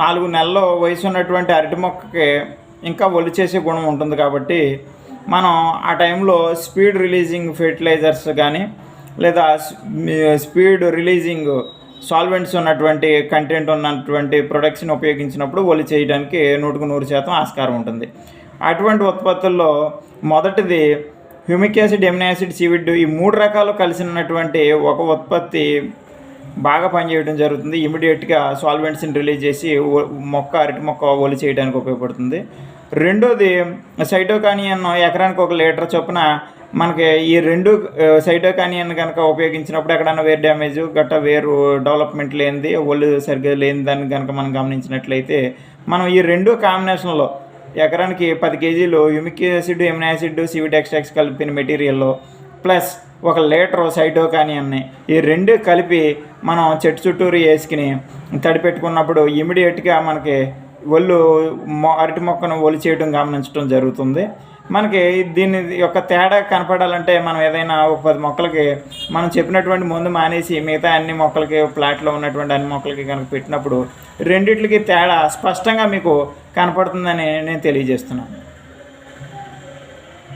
4 నెలల వయసు ఉన్నటువంటి అరటి మొక్కకి ఇంకా ఒలి చేసే గుణం ఉంటుంది కాబట్టి మనం ఆ టైంలో స్పీడ్ రిలీజింగ్ ఫెర్టిలైజర్స్ కానీ లేదా స్పీడ్ రిలీజింగ్ సాల్వెంట్స్ ఉన్నటువంటి కంటెంట్ ఉన్నటువంటి ప్రొడక్ట్స్ని ఉపయోగించినప్పుడు ఒలి చేయడానికి 100% ఆస్కారం ఉంటుంది. అటువంటి ఉత్పత్తుల్లో మొదటిది humic acid, amino acid, seaweed ఈ 3 రకాలు కలిసినటువంటి ఒక ఉత్పత్తి బాగా పనిచేయడం జరుగుతుంది. ఇమీడియట్గా సాల్వెంట్స్ని రిలీజ్ చేసి అరటి మొక్క ఒలి చేయడానికి ఉపయోగపడుతుంది. రెండోది సైటోకానియన్, ఎకరానికి 1 లీటర్ చొప్పున మనకి ఈ 2 సైటోకానియన్ కనుక ఉపయోగించినప్పుడు ఎక్కడైనా వేరు డ్యామేజ్ వేరు డెవలప్మెంట్ లేనిది, ఒళ్ళు సరిగ్గా లేని దాన్ని కనుక మనం గమనించినట్లయితే మనం ఈ 2 కాంబినేషన్లో ఎకరానికి 10 కేజీలు humic acid, amino acid, seaweed extracts కలిపిన మెటీరియల్లో ప్లస్ 1 లీటర్ సైటోకానియన్ని ఈ 2 కలిపి మనం చెట్టు చుట్టూరు వేసుకుని తడిపెట్టుకున్నప్పుడు ఇమీడియట్గా మనకి అరటి మొక్కను ఒలి చేయడం గమనించడం జరుగుతుంది. మనకి దీని యొక్క తేడా కనపడాలంటే మనం ఏదైనా ఒక 10 మొక్కలకి మనం చెప్పినటువంటి మందు మానేసి మిగతా అన్ని మొక్కలకి, ప్లాట్లో ఉన్నటువంటి అన్ని మొక్కలకి కనుక పెట్టినప్పుడు రెండిట్లకి తేడా స్పష్టంగా మీకు కనపడుతుందని నేను తెలియజేస్తున్నాను.